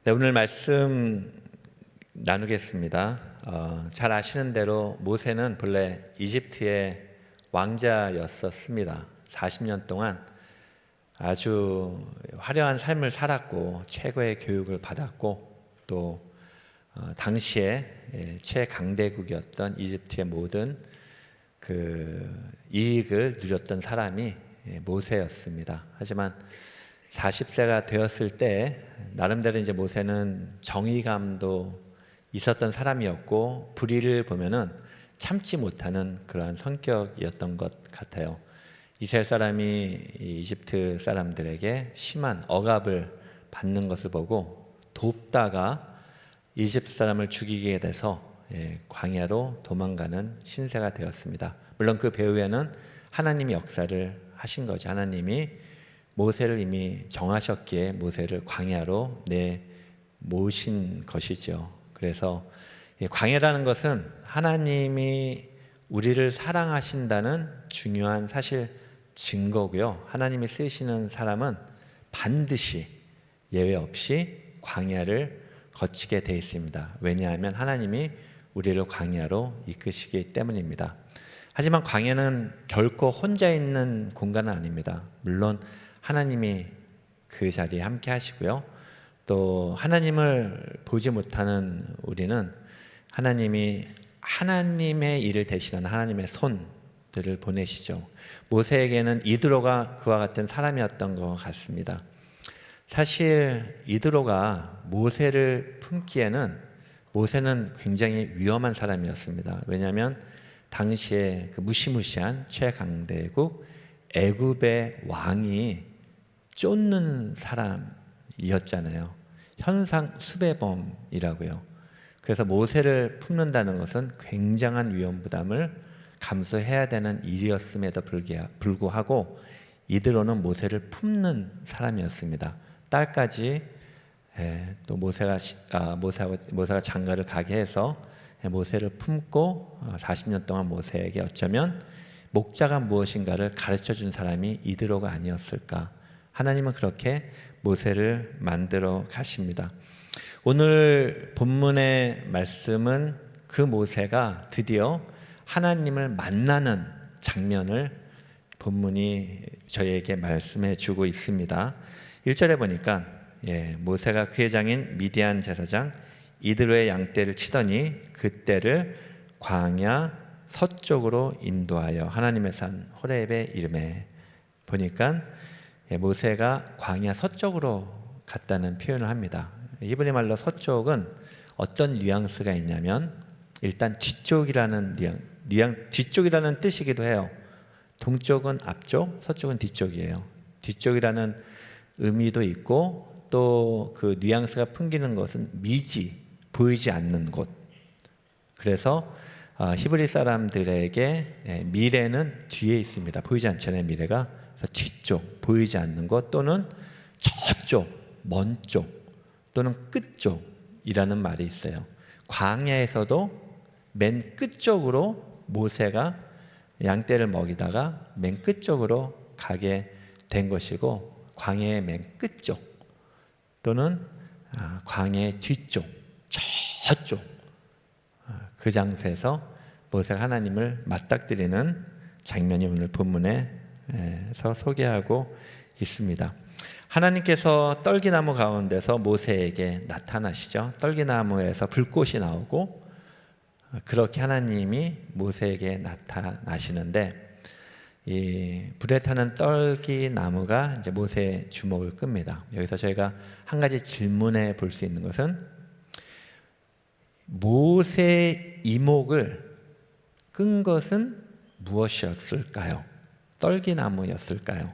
네, 오늘 말씀 나누겠습니다. 잘 아시는 대로 모세는 본래 이집트의 왕자였었습니다. 40년 동안 아주 화려한 삶을 살았고 최고의 교육을 받았고 또 당시에 최강대국이었던 이집트의 모든 그 이익을 누렸던 사람이 모세였습니다. 하지만 40세가 되었을 때 나름대로 이제 모세는 정의감도 있었던 사람이었고 불의를 보면은 참지 못하는 그러한 성격이었던 것 같아요. 이스라엘 사람이 이집트 사람들에게 심한 억압을 받는 것을 보고 돕다가 이집트 사람을 죽이게 돼서 광야로 도망가는 신세가 되었습니다. 물론 그 배후에는 하나님이 역사를 하신 거죠. 하나님이 모세를 이미 정하셨기에 모세를 광야로 내모신 것이죠. 그래서 광야라는 것은 하나님이 우리를 사랑하신다는 중요한 사실 증거고요. 하나님이 쓰시는 사람은 반드시 예외 없이 광야를 거치게 되어 있습니다. 왜냐하면 하나님이 우리를 광야로 이끄시기 때문입니다. 하지만 광야는 결코 혼자 있는 공간은 아닙니다. 물론 하나님이 그 자리에 함께 하시고요. 또 하나님을 보지 못하는 우리는 하나님이 하나님의 일을 대신하는 하나님의 손들을 보내시죠. 모세에게는 이드로가 그와 같은 사람이었던 것 같습니다. 사실 이드로가 모세를 품기에는 모세는 굉장히 위험한 사람이었습니다. 왜냐하면 당시에 그 무시무시한 최강대국 애굽의 왕이 쫓는 사람이었잖아요. 현상 수배범이라고요. 그래서 모세를 품는다는 것은 굉장한 위험 부담을 감수해야 되는 일이었음에도 불구하고 이드로는 모세를 품는 사람이었습니다. 딸까지 또 모세가 장가를 가게 해서 모세를 품고 40년 동안 모세에게 어쩌면 목자가 무엇인가를 가르쳐준 사람이 이드로가 아니었을까. 하나님은 그렇게 모세를 만들어 가십니다. 오늘 본문의 말씀은 그 모세가 드디어 하나님을 만나는 장면을 본문이 저희에게 말씀해 주고 있습니다. 1절에 보니까 모세가 그의 장인 미디안 제사장 이드로의 양떼를 치더니 그떼를 광야 서쪽으로 인도하여 하나님의 산 호렙에 이르매. 보니까 모세가 광야 서쪽으로 갔다는 표현을 합니다. 히브리 말로 서쪽은 어떤 뉘앙스가 있냐면 일단 뒤쪽이라는 뒤쪽이라는 뜻이기도 해요. 동쪽은 앞쪽, 서쪽은 뒤쪽이에요. 뒤쪽이라는 의미도 있고 또 그 뉘앙스가 풍기는 것은 미지, 보이지 않는 곳. 그래서 히브리 사람들에게 미래는 뒤에 있습니다. 보이지 않잖아요, 미래가. 그래서 뒤쪽, 보이지 않는 곳 또는 저쪽, 먼 쪽 또는 끝쪽이라는 말이 있어요. 광야에서도 맨 끝쪽으로 모세가 양떼를 먹이다가 맨 끝쪽으로 가게 된 것이고 광야의 맨 끝쪽 또는 광야의 뒤쪽, 저쪽 그 장소에서 모세가 하나님을 맞닥뜨리는 장면이 오늘 본문에서 소개하고 있습니다. 하나님께서 떨기나무 가운데서 모세에게 나타나시죠. 떨기나무에서 불꽃이 나오고 그렇게 하나님이 모세에게 나타나시는데 이 불에 타는 떨기나무가 이제 모세의 주목을 끕니다. 여기서 저희가 한 가지 질문해 볼 수 있는 것은 모세의 이목을 끈 것은 무엇이었을까요? 떨기나무였을까요?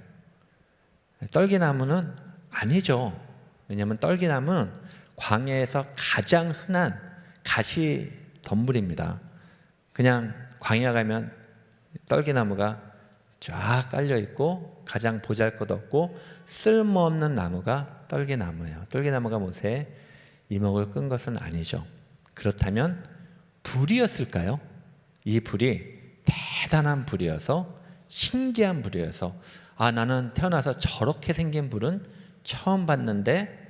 떨기나무는 아니죠. 왜냐하면 떨기나무는 광야에서 가장 흔한 가시덤불입니다. 그냥 광야 가면 떨기나무가 쫙 깔려있고 가장 보잘것없고 쓸모없는 나무가 떨기나무예요. 떨기나무가 모세의 이목을 끈 것은 아니죠. 그렇다면 불이었을까요? 이 불이 대단한 불이어서 신기한 불이어서 나는 태어나서 저렇게 생긴 불은 처음 봤는데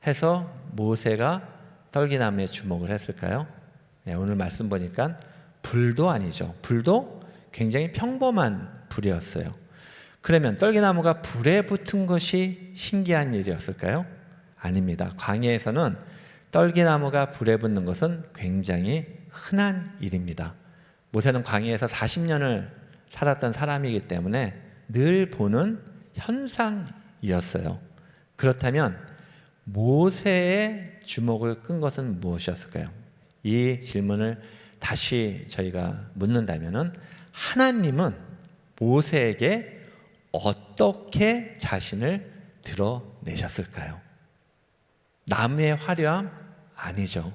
해서 모세가 떨기나무에 주목을 했을까요? 네, 오늘 말씀 보니까 불도 아니죠. 불도 굉장히 평범한 불이었어요. 그러면 떨기나무가 불에 붙은 것이 신기한 일이었을까요? 아닙니다. 광야에서는 떨기나무가 불에 붙는 것은 굉장히 흔한 일입니다. 모세는 광야에서 40년을 살았던 사람이기 때문에 늘 보는 현상이었어요. 그렇다면 모세의 주목을 끈 것은 무엇이었을까요? 이 질문을 다시 저희가 묻는다면은 하나님은 모세에게 어떻게 자신을 드러내셨을까요? 나무의 화려함? 아니죠.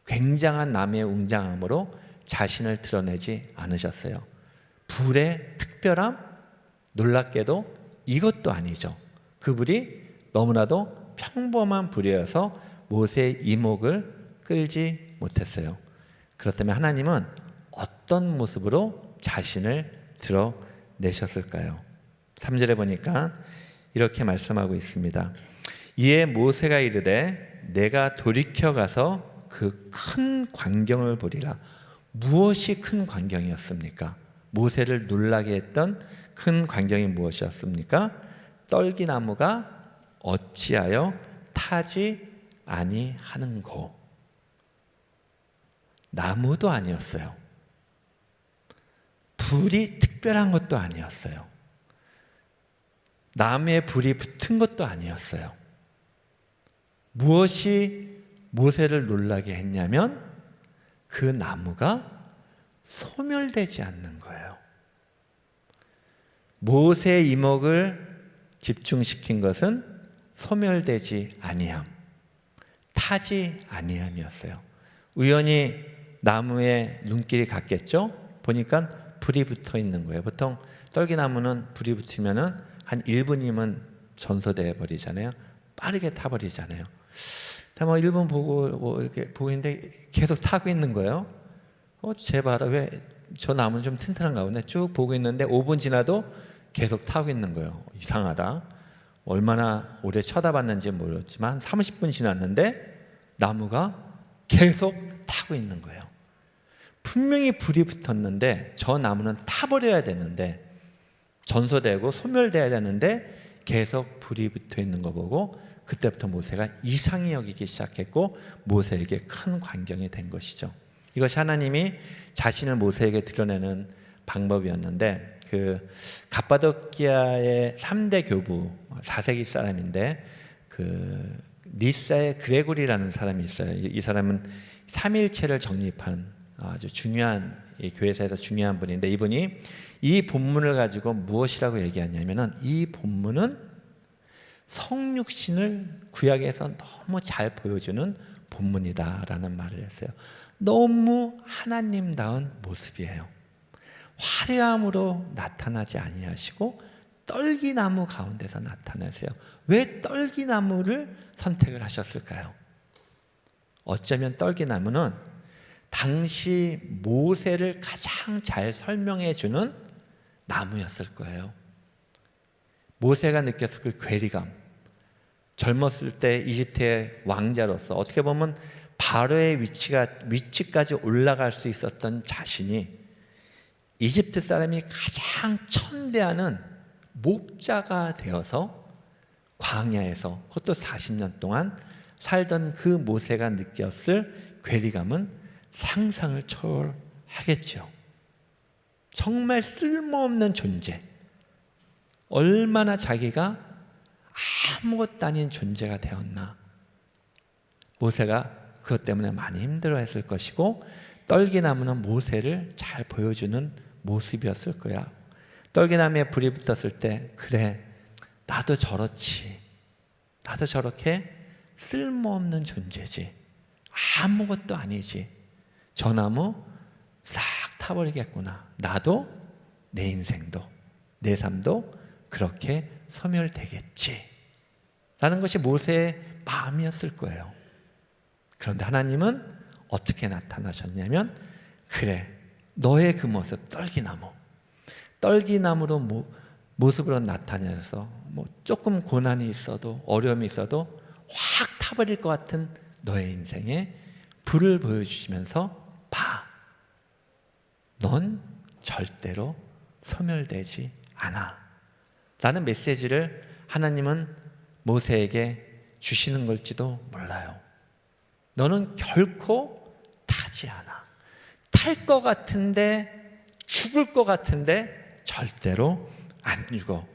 굉장한 나무의 웅장함으로 자신을 드러내지 않으셨어요. 불의 특별함? 놀랍게도 이것도 아니죠. 그 불이 너무나도 평범한 불이어서 모세의 이목을 끌지 못했어요. 그렇다면 하나님은 어떤 모습으로 자신을 드러내셨을까요? 3절에 보니까 이렇게 말씀하고 있습니다. 이에 모세가 이르되 내가 돌이켜 가서 그 큰 광경을 보리라. 무엇이 큰 광경이었습니까? 모세를 놀라게 했던 큰 광경이 무엇이었습니까? 떨기나무가 어찌하여 타지 아니하는고. 나무도 아니었어요. 불이 특별한 것도 아니었어요. 나무에 불이 붙은 것도 아니었어요. 무엇이 모세를 놀라게 했냐면 그 나무가 소멸되지 않는 거예요. 모세의 이목을 집중시킨 것은 소멸되지 아니함, 타지 아니함이었어요. 우연히 나무에 눈길이 갔겠죠? 보니까 불이 붙어 있는 거예요. 보통 떨기나무는 불이 붙으면은 한 1분이면 전소돼 버리잖아요. 빠르게 타버리잖아요. 뭐 1분 보고 이렇게 보고 있는데 계속 타고 있는 거예요. 쟤 봐라, 왜 저 나무는 좀 튼튼한가 보네. 쭉 보고 있는데 5분 지나도 계속 타고 있는 거예요. 이상하다. 얼마나 오래 쳐다봤는지 모르겠지만 30분 지났는데 나무가 계속 타고 있는 거예요. 분명히 불이 붙었는데 저 나무는 타버려야 되는데, 전소되고 소멸돼야 되는데 계속 불이 붙어 있는 거 보고 그때부터 모세가 이상히 여기기 시작했고 모세에게 큰 광경이 된 것이죠. 이것이 하나님이 자신을 모세에게 드러내는 방법이었는데, 그 갑바도키아의 3대 교부 4세기 사람인데 그 니사의 그레고리라는 사람이 있어요. 이 사람은 삼일체를 정립한 아주 중요한, 이 교회사에서 중요한 분인데, 이분이 이 본문을 가지고 무엇이라고 얘기하냐면은 이 본문은 성육신을 구약에서 너무 잘 보여주는 본문이다라는 말을 했어요. 너무 하나님다운 모습이에요. 화려함으로 나타나지 아니하시고 떨기나무 가운데서 나타나세요. 왜 떨기나무를 선택을 하셨을까요? 어쩌면 떨기나무는 당시 모세를 가장 잘 설명해 주는 나무였을 거예요. 모세가 느꼈을 그 괴리감, 젊었을 때 이집트의 왕자로서 어떻게 보면 바로의 위치까지 올라갈 수 있었던 자신이 이집트 사람이 가장 천대하는 목자가 되어서 광야에서 그것도 40년 동안 살던 그 모세가 느꼈을 괴리감은 상상을 초월하겠죠. 정말 쓸모없는 존재, 얼마나 자기가 아무것도 아닌 존재가 되었나. 모세가 그것 때문에 많이 힘들어했을 것이고, 떨기나무는 모세를 잘 보여주는 모습이었을 거야. 떨기나무에 불이 붙었을 때, 그래, 나도 저렇지, 나도 저렇게 쓸모없는 존재지, 아무것도 아니지, 저 나무 싹 타버리겠구나. 나도, 내 인생도, 내 삶도 그렇게 소멸되겠지 라는 것이 모세의 마음이었을 거예요. 그런데 하나님은 어떻게 나타나셨냐면, 그래, 너의 그 모습, 떨기나무로 모습으로 나타나서 조금 고난이 있어도, 어려움이 있어도 확 타버릴 것 같은 너의 인생에 불을 보여주시면서 봐, 넌 절대로 소멸되지 않아 라는 메시지를 하나님은 모세에게 주시는 걸지도 몰라요. 너는 결코 타지 않아. 탈 것 같은데, 죽을 것 같은데 절대로 안 죽어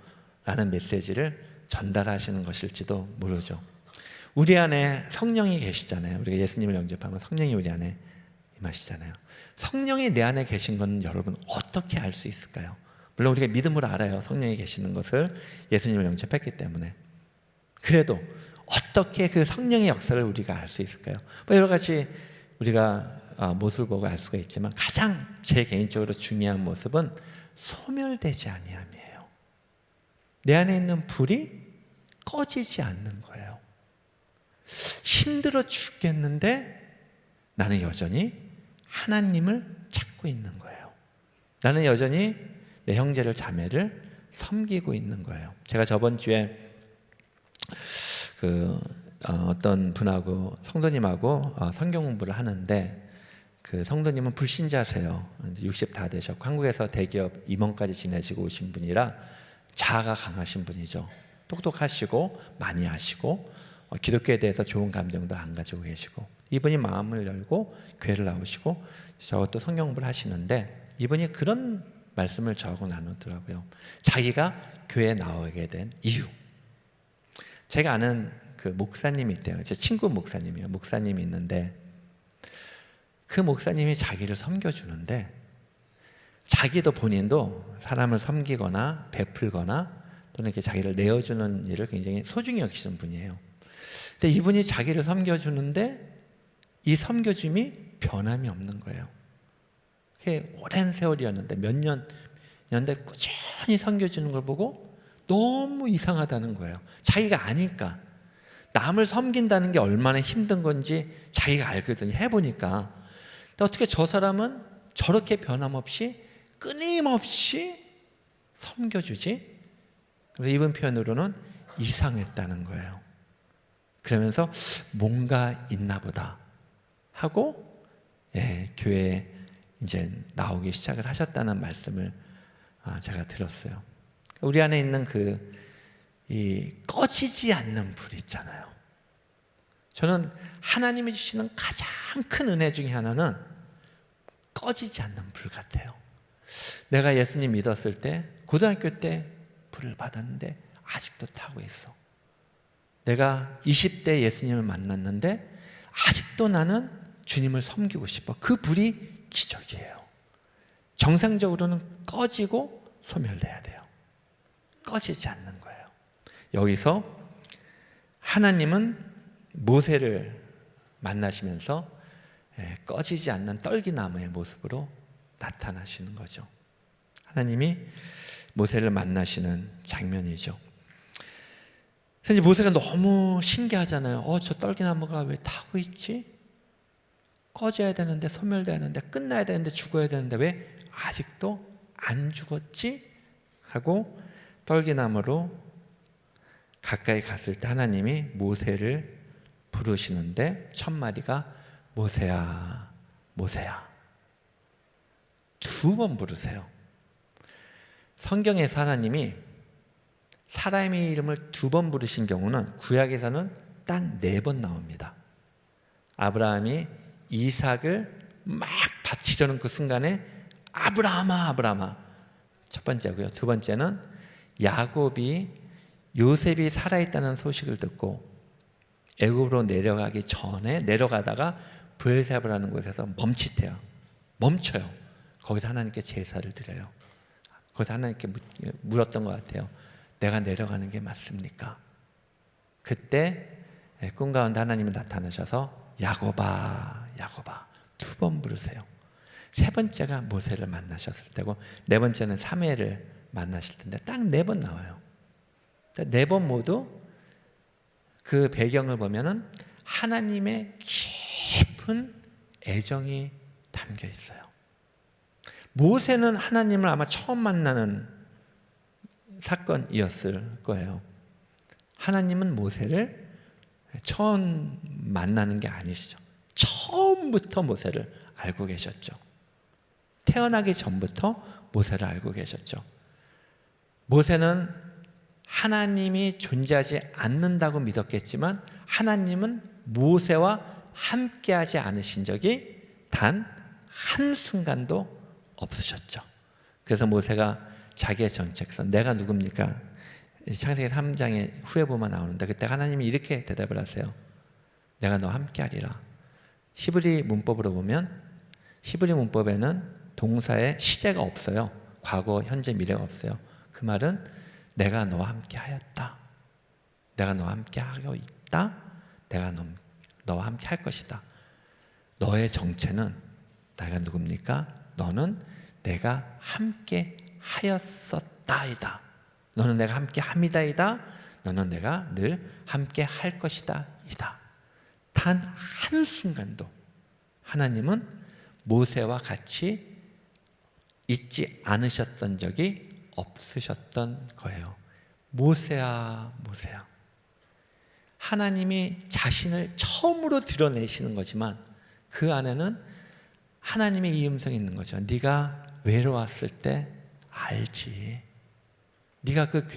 라는 메시지를 전달하시는 것일지도 모르죠. 우리 안에 성령이 계시잖아요. 우리가 예수님을 영접하면 성령이 우리 안에 임하시잖아요. 성령이 내 안에 계신 건 여러분 어떻게 알 수 있을까요? 물론 우리가 믿음으로 알아요. 성령이 계시는 것을, 예수님을 영접했기 때문에. 그래도 어떻게 그 성령의 역사를 우리가 알 수 있을까요? 뭐 여러 가지 우리가 모습을 보고 알 수가 있지만 가장 제 개인적으로 중요한 모습은 소멸되지 아니함이에요. 내 안에 있는 불이 꺼지지 않는 거예요. 힘들어 죽겠는데 나는 여전히 하나님을 찾고 있는 거예요. 나는 여전히 내 형제를 자매를 섬기고 있는 거예요. 제가 저번 주에 어떤 분하고 성도님하고 성경 공부를 하는데, 그 성도님은 불신자세요. 60 다 되셨고 한국에서 대기업 임원까지 지내시고 오신 분이라 자아가 강하신 분이죠. 똑똑하시고 많이 하시고 기독교에 대해서 좋은 감정도 안 가지고 계시고, 이분이 마음을 열고 교회를 나오시고 저것도 성경 공부를 하시는데, 이분이 그런 말씀을 저하고 나누더라고요. 자기가 교회에 나오게 된 이유. 제가 아는 그 목사님이 있대요. 제 친구 목사님이에요. 목사님이 있는데 그 목사님이 자기를 섬겨주는데, 자기도 본인도 사람을 섬기거나 베풀거나 또는 이렇게 자기를 내어주는 일을 굉장히 소중히 여기시는 분이에요. 근데 이분이 자기를 섬겨주는데 이 섬겨줌이 변함이 없는 거예요. 그게 오랜 세월이었는데 몇 년인데 꾸준히 섬겨주는 걸 보고 너무 이상하다는 거예요. 자기가 아니까. 남을 섬긴다는 게 얼마나 힘든 건지 자기가 알거든요. 해보니까. 근데 어떻게 저 사람은 저렇게 변함없이 끊임없이 섬겨주지? 그래서 이분 표현으로는 이상했다는 거예요. 그러면서 뭔가 있나 보다 하고 교회에 이제 나오기 시작을 하셨다는 말씀을 제가 들었어요. 우리 안에 있는 이 꺼지지 않는 불 있잖아요. 저는 하나님이 주시는 가장 큰 은혜 중에 하나는 꺼지지 않는 불 같아요. 내가 예수님 믿었을 때, 고등학교 때 불을 받았는데 아직도 타고 있어. 내가 20대 예수님을 만났는데 아직도 나는 주님을 섬기고 싶어. 그 불이 기적이에요. 정상적으로는 꺼지고 소멸돼야 돼요. 꺼지지 않는 거예요. 여기서 하나님은 모세를 만나시면서 꺼지지 않는 떨기나무의 모습으로 나타나시는 거죠. 하나님이 모세를 만나시는 장면이죠. 그래서 모세가 너무 신기하잖아요. 저 떨기나무가 왜 타고 있지? 꺼져야 되는데, 소멸돼야 되는데, 끝나야 되는데, 죽어야 되는데 왜 아직도 안 죽었지? 하고 떨기나무로 가까이 갔을 때 하나님이 모세를 부르시는데 첫 마디가 모세야, 모세야. 2번 부르세요. 성경에서 하나님이 사람의 이름을 2번 부르신 경우는 구약에서는 딱 4번 나옵니다. 아브라함이 이삭을 막 바치려는 그 순간에 아브라함아, 아브라함아. 첫 번째고요. 두 번째는 야곱이 요셉이 살아있다는 소식을 듣고 애굽으로 내려가기 전에 내려가다가 브엘세바라는 곳에서 멈칫해요. 멈춰요. 거기서 하나님께 제사를 드려요. 거기서 하나님께 물었던 것 같아요. 내가 내려가는 게 맞습니까? 그때 꿈 가운데 하나님이 나타나셔서 야곱아, 야곱아 2번 부르세요. 3번째가 모세를 만나셨을 때고 4번째는 사무엘을 만나실 텐데 딱 4번 나와요. 4번 모두 그 배경을 보면은 하나님의 깊은 애정이 담겨 있어요. 모세는 하나님을 아마 처음 만나는 사건이었을 거예요. 하나님은 모세를 처음 만나는 게 아니시죠. 처음부터 모세를 알고 계셨죠. 태어나기 전부터 모세를 알고 계셨죠. 모세는 하나님이 존재하지 않는다고 믿었겠지만 하나님은 모세와 함께하지 않으신 적이 단 한순간도 없으셨죠. 그래서 모세가 자기의 정체성, 내가 누굽니까? 창세기 3장에 후에 보면 나오는데 그때 하나님이 이렇게 대답을 하세요. 내가 너와 함께하리라. 히브리 문법으로 보면 히브리 문법에는 동사에 시제가 없어요. 과거, 현재, 미래가 없어요. 그 말은 내가 너와 함께하였다. 내가 너와 함께하고 있다. 내가 너와 함께할 것이다. 너의 정체는 내가 누굽니까? 너는 내가 함께하였었다이다. 너는 내가 함께함이다이다. 너는 내가 늘 함께할 것이다 이다. 단 한순간도 하나님은 모세와 같이 있지 않으셨던 적이 없으셨던 거예요. 모세야 모세야. 하나님이 자신을 처음으로 드러내시는 거지만 그 안에는 하나님의 이 음성이 있는 거죠. 네가 외로웠을 때 알지. 네가 그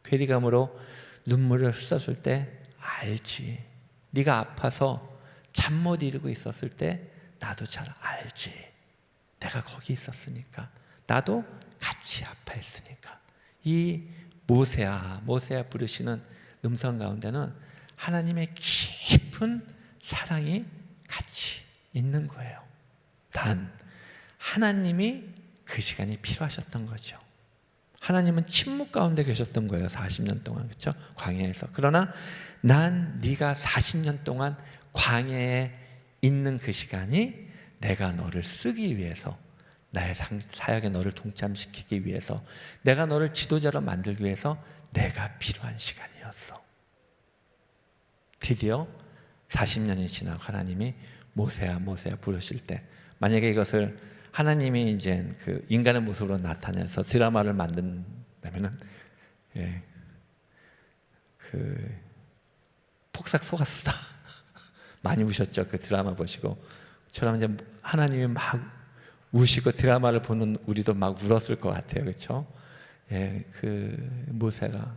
괴리감으로 눈물을 흘렸을 때 알지. 네가 아파서 잠 못 이루고 있었을 때 나도 잘 알지. 내가 거기 있었으니까. 나도 같이 아파했으니까. 이 모세야 모세야 부르시는 음성 가운데는 하나님의 깊은 사랑이 같이 있는 거예요. 단 하나님이 그 시간이 필요하셨던 거죠. 하나님은 침묵 가운데 계셨던 거예요. 40년 동안. 그렇죠? 광야에서. 그러나 난 네가 40년 동안 광야에 있는 그 시간이 내가 너를 쓰기 위해서, 나의 사역에 너를 동참시키기 위해서, 내가 너를 지도자로 만들기 위해서 내가 필요한 시간이었어. 드디어 40년이 지나고 하나님이 모세야 모세야 부르실 때, 만약에 이것을 하나님이 이제 그 인간의 모습으로 나타내서 드라마를 만든다면은, 그 폭삭 속았수다. 많이 우셨죠? 그 드라마 보시고. 저랑 이제 하나님이 막 우시고 드라마를 보는 우리도 막 울었을 것 같아요. 그렇죠? 그 모세가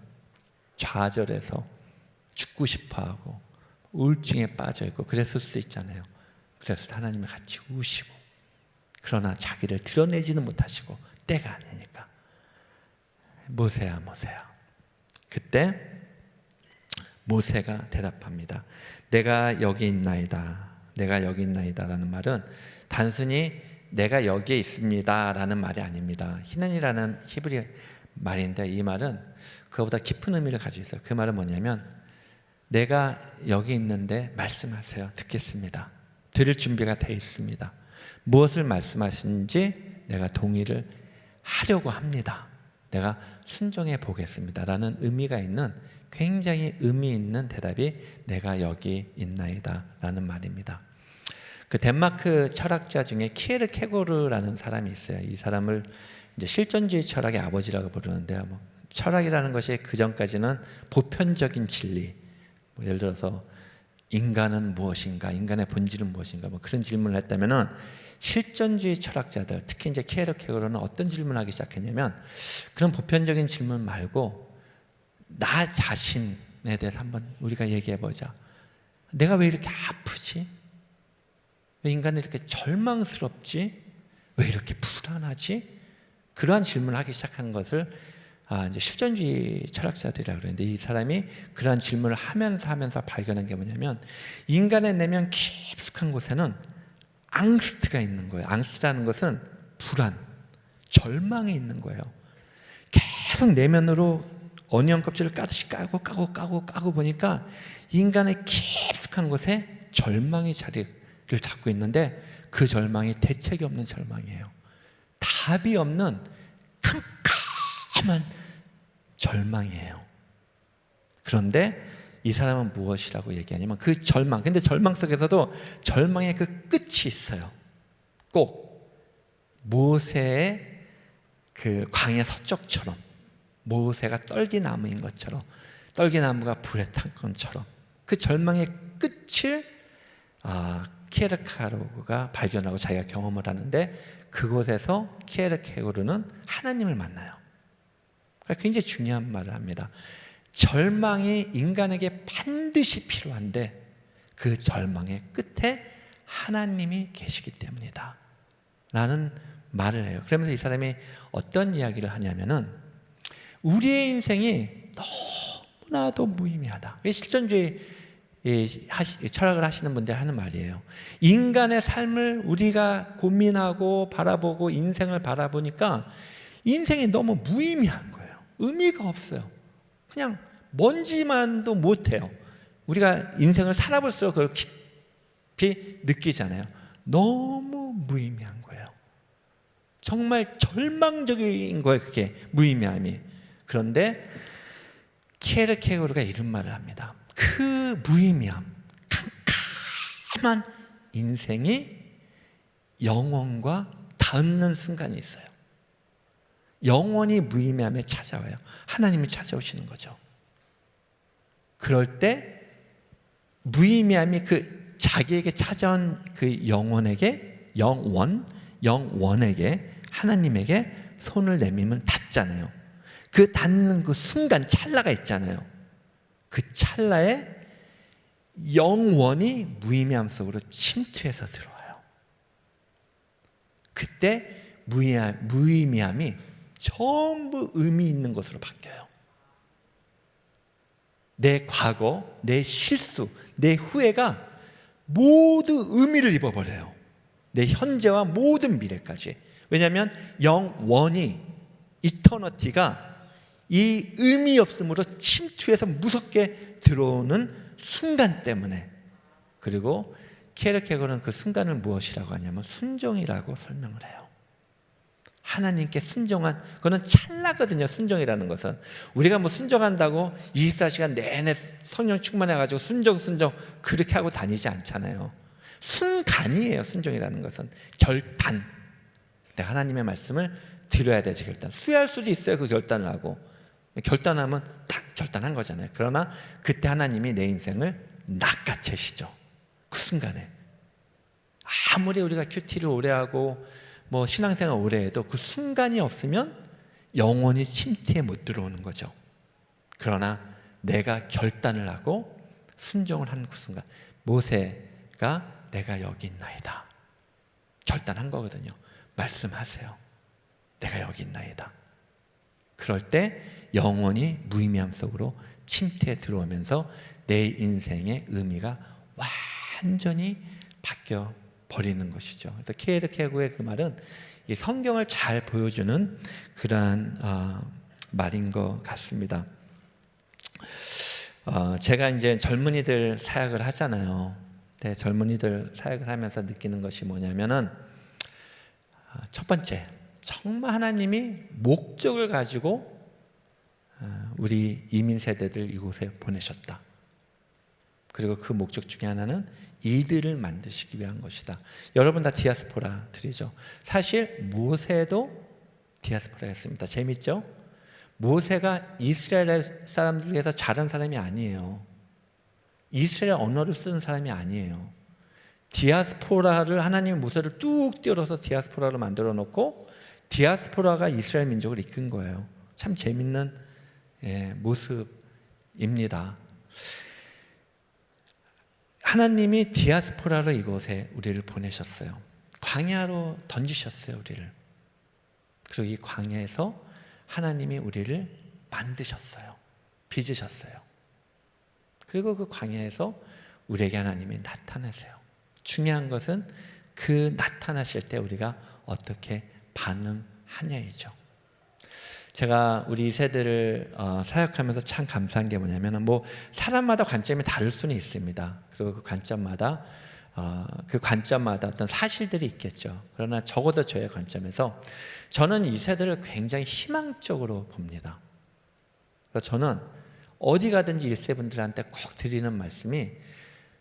좌절해서 죽고 싶어하고 우울증에 빠져있고 그랬을 수도 있잖아요. 그래서 하나님이 같이 우시고, 그러나 자기를 드러내지는 못하시고 때가 아니니까 모세야 모세야. 그때 모세가 대답합니다. 내가 여기 있나이다. 내가 여기 있나이다 라는 말은 단순히 내가 여기에 있습니다 라는 말이 아닙니다. 히는이라는 히브리 말인데 이 말은 그거보다 깊은 의미를 가지고 있어요. 그 말은 뭐냐면 내가 여기 있는데 말씀하세요. 듣겠습니다. 들을 준비가 되어 있습니다. 무엇을 말씀하시는지 내가 동의를 하려고 합니다. 내가 순종해 보겠습니다 라는 의미가 있는, 굉장히 의미 있는 대답이 내가 여기 있나이다 라는 말입니다. 그 덴마크 철학자 중에 키에르케고르라는 사람이 있어요. 이 사람을 이제 실존주의 철학의 아버지라고 부르는데요. 철학이라는 것이 그 전까지는 보편적인 진리, 예를 들어서 인간은 무엇인가, 인간의 본질은 무엇인가, 그런 질문을 했다면은 실존주의 철학자들, 특히 이제 키에르케고르는 어떤 질문을 하기 시작했냐면 그런 보편적인 질문 말고 나 자신에 대해서 한번 우리가 얘기해 보자. 내가 왜 이렇게 아프지? 왜 인간이 이렇게 절망스럽지? 왜 이렇게 불안하지? 그러한 질문을 하기 시작한 것을 이제 실존주의 철학자들이라고 그러는데, 이 사람이 그러한 질문을 하면서 발견한 게 뭐냐면 인간의 내면 깊숙한 곳에는 앙스트가 있는 거예요. 앙스트라는 것은 불안, 절망이 있는 거예요. 계속 내면으로 어니언 껍질을 까듯이 까고 보니까 인간의 깊숙한 곳에 절망이 자리를 잡고 있는데 그 절망이 대책이 없는 절망이에요. 답이 없는 캄캄한 절망이에요. 그런데 이 사람은 무엇이라고 얘기하냐면 그 절망, 근데 절망 속에서도 절망의 그 끝이 있어요. 꼭 모세의 그 광야 서쪽처럼, 모세가 떨기나무인 것처럼, 떨기나무가 불에 탄 것처럼 그 절망의 끝을 키에르케고르가 발견하고 자기가 경험을 하는데, 그곳에서 키에르케고르는 하나님을 만나요. 그러니까 굉장히 중요한 말을 합니다. 절망이 인간에게 반드시 필요한데 그 절망의 끝에 하나님이 계시기 때문이다 라는 말을 해요. 그러면서 이 사람이 어떤 이야기를 하냐면은, 우리의 인생이 너무나도 무의미하다. 실존주의 철학을 하시는 분들 하는 말이에요. 인간의 삶을 우리가 고민하고 바라보고 인생을 바라보니까 인생이 너무 무의미한 거예요. 의미가 없어요. 그냥 먼지만도 못해요. 우리가 인생을 살아볼수록 그걸 깊이 느끼잖아요. 너무 무의미한 거예요. 정말 절망적인 거예요, 그게 무의미함이. 그런데 키에르케고르가 이런 말을 합니다. 그 무의미함, 캄캄한 인생이 영원과 닿는 순간이 있어요. 영원히 무의미함에 찾아와요. 하나님이 찾아오시는 거죠. 그럴 때 무의미함이 그 자기에게 찾아온 그 영혼에게, 영원에게, 하나님에게 손을 내밀면 닿잖아요. 그 닿는 그 순간, 찰나가 있잖아요. 그 찰나에 영원히 무의미함 속으로 침투해서 들어와요. 그때 무의미함이 전부 의미 있는 것으로 바뀌어요. 내 과거, 내 실수, 내 후회가 모두 의미를 입어버려요. 내 현재와 모든 미래까지. 왜냐하면 영원히, 이터너티가 이 의미 없음으로 침투해서 무섭게 들어오는 순간 때문에. 그리고 키에르케고르는 그 순간을 무엇이라고 하냐면 순종이라고 설명을 해요. 하나님께 순종한, 그거는 찰나거든요. 순종이라는 것은 우리가 뭐 순종한다고 24시간 내내 성령 충만해가지고 순종 그렇게 하고 다니지 않잖아요. 순간이에요. 순종이라는 것은 결단. 내가 하나님의 말씀을 들어야 되지. 결단. 후회할 수도 있어요. 그 결단을 하고. 결단하면 딱 결단한 거잖아요. 그러나 그때 하나님이 내 인생을 낚아채시죠. 그 순간에. 아무리 우리가 큐티를 오래 하고 뭐 신앙생활 오래 해도 그 순간이 없으면 영원히 침투에 못 들어오는 거죠. 그러나 내가 결단을 하고 순종을 하는 그 순간, 모세가 내가 여기 있나이다 결단한 거거든요. 말씀하세요. 내가 여기 있나이다. 그럴 때 영원히 무의미함 속으로 침투에 들어오면서 내 인생의 의미가 완전히 바뀌어 버리는 것이죠. 그래서 키에르케고르의 그 말은 이 성경을 잘 보여주는 그러한 말인 것 같습니다. 제가 이제 젊은이들 사역을 하잖아요. 네, 젊은이들 사역을 하면서 느끼는 것이 뭐냐면은, 첫 번째, 정말 하나님이 목적을 가지고 우리 이민 세대들 이곳에 보내셨다. 그리고 그 목적 중에 하나는 이들을 만드시기 위한 것이다. 여러분 다 디아스포라들이죠. 사실 모세도 디아스포라였습니다. 재밌죠? 모세가 이스라엘 사람들 중에서 자란 사람이 아니에요. 이스라엘 언어를 쓰는 사람이 아니에요. 디아스포라를 하나님이 모세를 뚝 띄워서 디아스포라로 만들어 놓고 디아스포라가 이스라엘 민족을 이끈 거예요. 참 재밌는 모습입니다. 하나님이 디아스포라로 이곳에 우리를 보내셨어요. 광야로 던지셨어요, 우리를. 그리고 이 광야에서 하나님이 우리를 만드셨어요. 빚으셨어요. 그리고 그 광야에서 우리에게 하나님이 나타나세요. 중요한 것은 그 나타나실 때 우리가 어떻게 반응하냐이죠. 제가 우리 세대를 사역하면서 참 감사한 게 뭐냐면, 뭐 사람마다 관점이 다를 수는 있습니다. 그리고 그 관점마다 어떤 사실들이 있겠죠. 그러나 적어도 저의 관점에서 저는 이 세대를 굉장히 희망적으로 봅니다. 그래서 저는 어디 가든지 1세 분들한테 꼭 드리는 말씀이,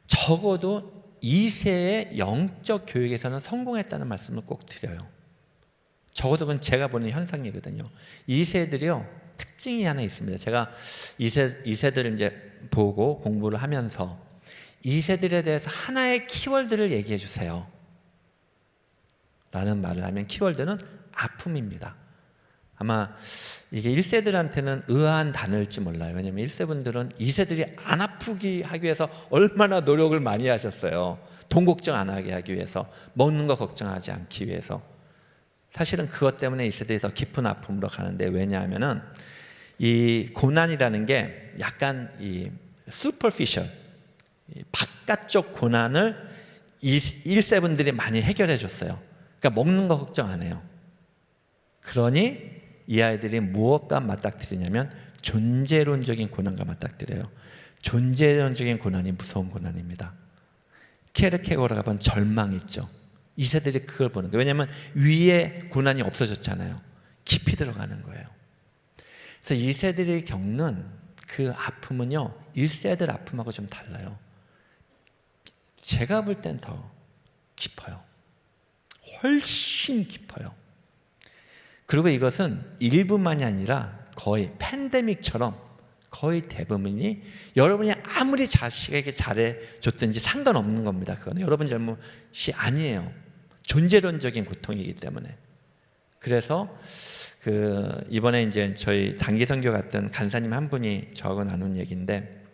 적어도 2세의 영적 교육에서는 성공했다는 말씀을 꼭 드려요. 적어도 그건 제가 보는 현상이거든요. 2세들이요, 특징이 하나 있습니다. 제가 2세들을 이제 보고 공부를 하면서 2세들에 대해서 하나의 키워드를 얘기해 주세요 라는 말을 하면 키워드는 아픔입니다. 아마 이게 1세들한테는 의아한 단어일지 몰라요. 왜냐하면 1세분들은 2세들이 안 아프게 하기 위해서 얼마나 노력을 많이 하셨어요. 돈 걱정 안 하게 하기 위해서, 먹는 거 걱정하지 않기 위해서. 사실은 그것 때문에 2세들이 더 깊은 아픔으로 가는데, 왜냐하면은 이 고난이라는 게 약간 이 superficial, 바깥쪽 고난을 1세분들이 많이 해결해 줬어요. 그러니까 먹는 거 걱정 안 해요. 그러니 이 아이들이 무엇과 맞닥뜨리냐면 존재론적인 고난과 맞닥뜨려요. 존재론적인 고난이 무서운 고난입니다. 케르케고르가 본 절망 있죠. 2세들이 그걸 보는 거예요. 왜냐하면 위에 고난이 없어졌잖아요. 깊이 들어가는 거예요. 그래서 2세들이 겪는 그 아픔은요, 1세들 아픔하고 좀 달라요. 제가 볼 땐 더 깊어요. 훨씬 깊어요. 그리고 이것은 일부만이 아니라 거의 팬데믹처럼 거의 대부분이 여러분이 아무리 자식에게 잘해줬든지 상관없는 겁니다. 그건 여러분 잘못이 아니에요. 존재론적인 고통이기 때문에. 그래서 이번에 이제 저희 단기 선교 갔던 간사님 한 분이 저하고 나눈 얘기인데,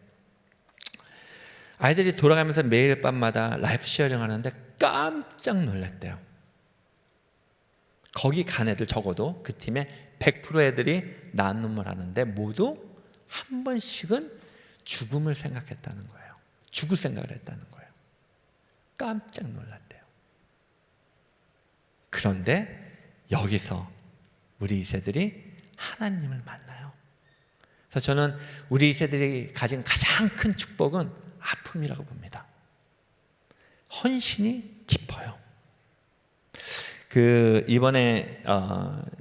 아이들이 돌아가면서 매일 밤마다 라이프 쉐어링 하는데 깜짝 놀랐대요. 거기 간 애들 적어도 그 팀에 100% 애들이 나눔을 하는데 모두 한 번씩은 죽음을 생각했다는 거예요. 죽을 생각을 했다는 거예요. 깜짝 놀랐대요. 그런데 여기서 우리 2세들이 하나님을 만나요. 그래서 저는 우리 2세들이 가진 가장 큰 축복은 아픔이라고 봅니다. 헌신이 깊어요. 이번에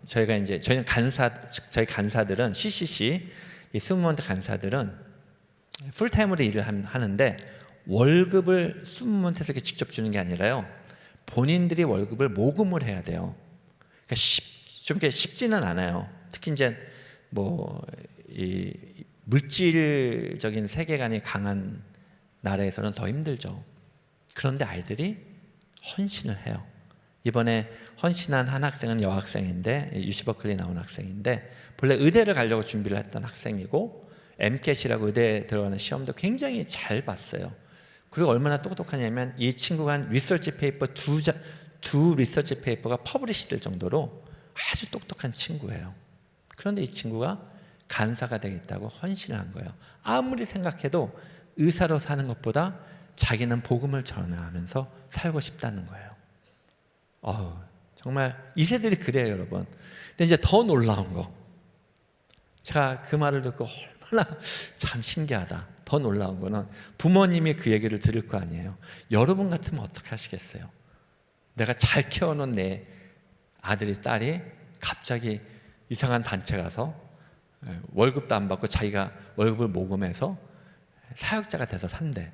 저희가 이제 저희 간사들은 CCC 이 승무원 간사들은 풀타임으로 일을 하는데 월급을 승무원에서 직접 주는 게 아니라요, 본인들이 월급을 모금을 해야 돼요. 그러니까 좀 쉽지는 않아요. 특히 이제 이 물질적인 세계관이 강한 나라에서는 더 힘들죠. 그런데 아이들이 헌신을 해요. 이번에 헌신한 한 학생은 여학생인데, UC 버클리 나온 학생인데, 본래 의대를 가려고 준비를 했던 학생이고 MCAT이라고 의대에 들어가는 시험도 굉장히 잘 봤어요. 그리고 얼마나 똑똑하냐면 이 친구가 한 리서치 페이퍼 두 리서치 페이퍼가 퍼블리시 될 정도로 아주 똑똑한 친구예요. 그런데 이 친구가 간사가 되겠다고 헌신을 한 거예요. 아무리 생각해도 의사로 사는 것보다 자기는 복음을 전하면서 살고 싶다는 거예요. 정말 2세들이 그래요, 여러분. 근데 이제 더 놀라운 거, 제가 그 말을 듣고 얼마나 참 신기하다. 더 놀라운 거는 부모님이 그 얘기를 들을 거 아니에요. 여러분 같으면 어떻게 하시겠어요? 내가 잘 키워놓은 내 아들이, 딸이 갑자기 이상한 단체 가서 월급도 안 받고 자기가 월급을 모금해서 사역자가 돼서 산대.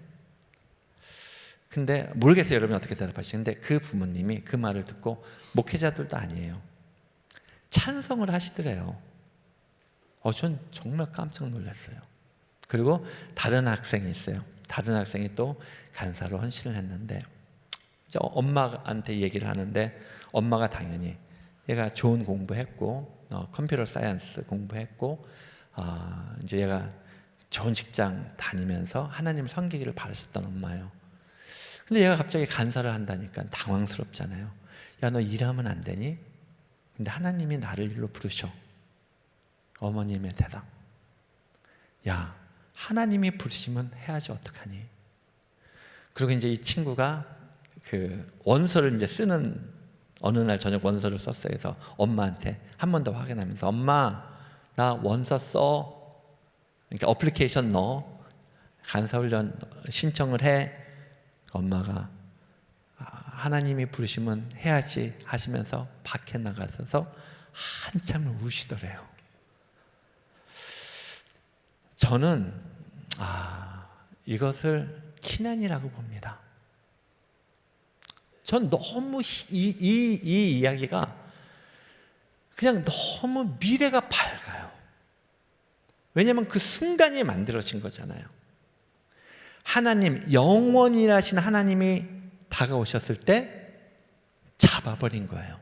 근데 모르겠어요, 여러분이 어떻게 대답하시는데 그 부모님이 그 말을 듣고, 목회자들도 아니에요, 찬성을 하시더래요. 전 정말 깜짝 놀랐어요. 그리고 다른 학생이 있어요. 다른 학생이 또 간사로 헌신을 했는데, 이제 엄마한테 얘기를 하는데 엄마가 당연히 얘가 좋은 공부했고 컴퓨터 사이언스 공부했고 이제 얘가 좋은 직장 다니면서 하나님 섬기기를 바라셨던 엄마예요. 근데 얘가 갑자기 간사를 한다니까 당황스럽잖아요. 야, 너 일하면 안 되니? 근데 하나님이 나를 일로 부르셔. 어머님의 대답. 야, 하나님이 부르시면 해야지 어떡하니? 그리고 이제 이 친구가 그 원서를 이제 쓰는, 어느 날 저녁 원서를 썼어요. 그래서 엄마한테 한 번 더 확인하면서, 엄마, 나 원서 써. 그러니까 어플리케이션 넣어. 간사훈련 신청을 해. 엄마가 하나님이 부르시면 해야지 하시면서 밖에 나가서 한참을 우시더래요. 저는 이것을 키난이라고 봅니다. 전 너무 이 이야기가 그냥 너무 미래가 밝아요. 왜냐하면 그 순간이 만들어진 거잖아요. 하나님, 영원히 하신 하나님이 다가오셨을 때 잡아버린 거예요.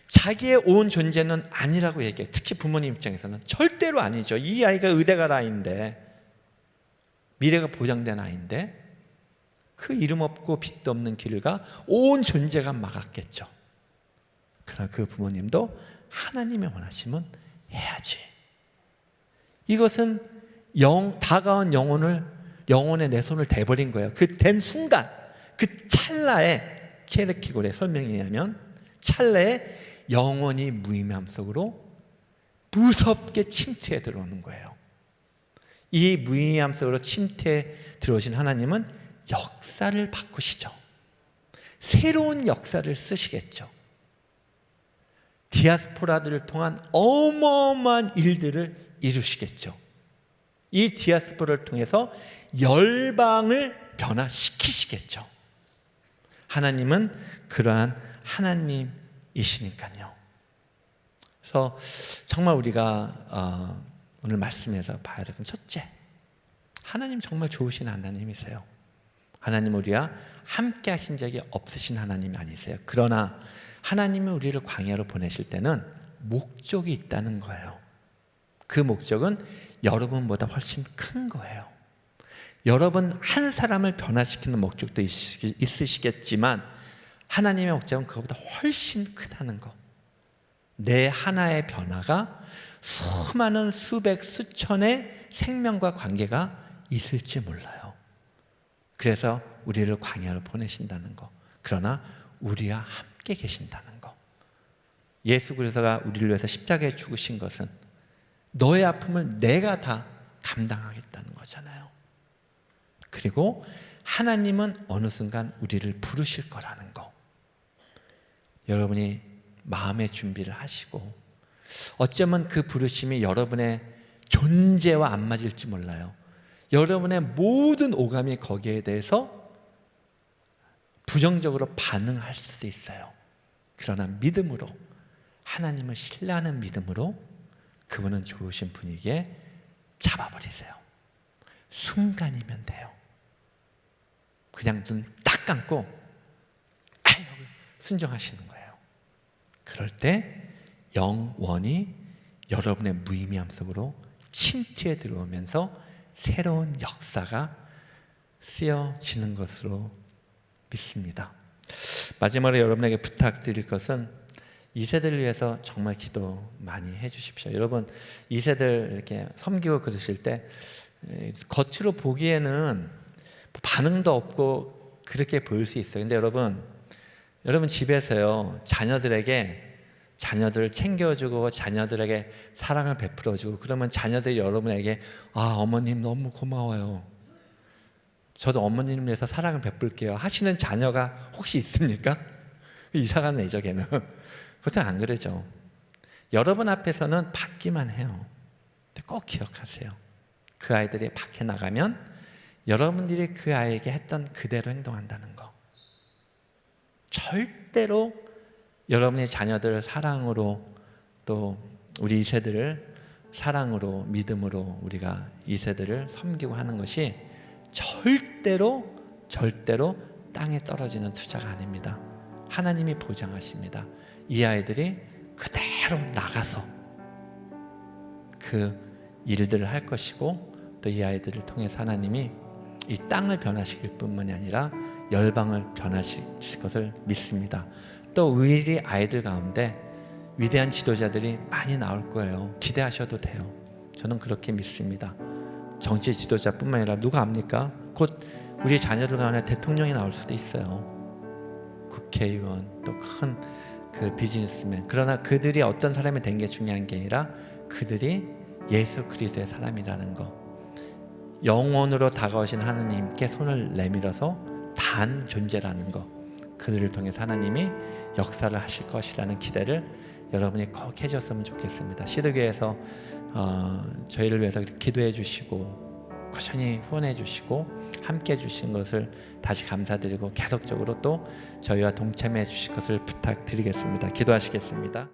자기의 온 존재는 아니라고 얘기해요. 특히 부모님 입장에서는 절대로 아니죠. 이 아이가 의대갈 아이인데, 미래가 보장된 아이인데 그 이름 없고 빛도 없는 길을 가 온 존재가 막았겠죠. 그러나 그 부모님도 하나님의 원하시면 해야지. 이것은 다가온 영혼에 내 손을 대버린 거예요. 그 된 순간, 그 찰나에, 케르케고르의 설명에 의하면 찰나에 영혼이 무의미함 속으로 무섭게 침투해 들어오는 거예요. 이 무의미함 속으로 침투해 들어오신 하나님은 역사를 바꾸시죠. 새로운 역사를 쓰시겠죠. 디아스포라들을 통한 어마어마한 일들을 이루시겠죠. 이 디아스포라를 통해서 열방을 변화시키시겠죠. 하나님은 그러한 하나님이시니까요. 그래서 정말 우리가 오늘 말씀에서 봐야 될 건 첫째, 하나님 정말 좋으신 하나님이세요. 하나님 우리와 함께 하신 적이 없으신 하나님이 아니세요. 그러나 하나님이 우리를 광야로 보내실 때는 목적이 있다는 거예요. 그 목적은 여러분보다 훨씬 큰 거예요. 여러분 한 사람을 변화시키는 목적도 있으시겠지만 하나님의 목적은 그것보다 훨씬 크다는 거. 내 하나의 변화가 수많은 수백 수천의 생명과 관계가 있을지 몰라요. 그래서 우리를 광야로 보내신다는 거. 그러나 우리와 함께 계신다는 거. 예수 그리스도가 우리를 위해서 십자가에 죽으신 것은 너의 아픔을 내가 다 감당하겠다는 거잖아요. 그리고 하나님은 어느 순간 우리를 부르실 거라는 거. 여러분이 마음의 준비를 하시고, 어쩌면 그 부르심이 여러분의 존재와 안 맞을지 몰라요. 여러분의 모든 오감이 거기에 대해서 부정적으로 반응할 수도 있어요. 그러나 믿음으로, 하나님을 신뢰하는 믿음으로 그분은 좋으신 분이기에 잡아버리세요. 순간이면 돼요. 그냥 눈 딱 감고 순종하시는 거예요. 그럴 때 영원히 여러분의 무의미함 속으로 침투해 들어오면서 새로운 역사가 쓰여지는 것으로 믿습니다. 마지막으로 여러분에게 부탁드릴 것은 2세들을 위해서 정말 기도 많이 해주십시오. 여러분 2세들 이렇게 섬기고 그러실 때 겉으로 보기에는 반응도 없고 그렇게 보일 수 있어요. 근데 여러분 집에서요, 자녀들을 챙겨주고 자녀들에게 사랑을 베풀어주고 그러면 자녀들이 여러분에게 어머님 너무 고마워요, 저도 어머님을 위해서 사랑을 베풀게요 하시는 자녀가 혹시 있습니까? 이상한 애죠, 걔는. 보통 안 그러죠. 여러분 앞에서는 받기만 해요. 근데 꼭 기억하세요. 그 아이들이 밖에 나가면 여러분들이 그 아이에게 했던 그대로 행동한다는 거. 절대로 여러분의 자녀들을 사랑으로, 또 우리 2세들을 사랑으로, 믿음으로 우리가 2세들을 섬기고 하는 것이 절대로 땅에 떨어지는 투자가 아닙니다. 하나님이 보장하십니다. 이 아이들이 그대로 나가서 그 일들을 할 것이고, 또 이 아이들을 통해서 하나님이 이 땅을 변화시킬 뿐만이 아니라 열방을 변화시킬 것을 믿습니다. 또 우리 아이들 가운데 위대한 지도자들이 많이 나올 거예요. 기대하셔도 돼요. 저는 그렇게 믿습니다. 정치 지도자뿐만 아니라 누가 압니까? 곧 우리 자녀들 가운데 대통령이 나올 수도 있어요. 국회의원, 또 큰 그 비즈니스맨. 그러나 그들이 어떤 사람이 된 게 중요한 게 아니라 그들이 예수 그리스도의 사람이라는 거. 영원으로 다가오신 하나님께 손을 내밀어서 단 존재라는 거. 그들을 통해서 하나님이 역사를 하실 것이라는 기대를 여러분이 꼭 해줬으면 좋겠습니다. 시드교회에서 저희를 위해서 기도해 주시고 꾸준히 후원해 주시고 함께 해 주신 것을 다시 감사드리고 계속적으로 또 저희와 동참해 주실 것을 부탁드리겠습니다. 기도하시겠습니다.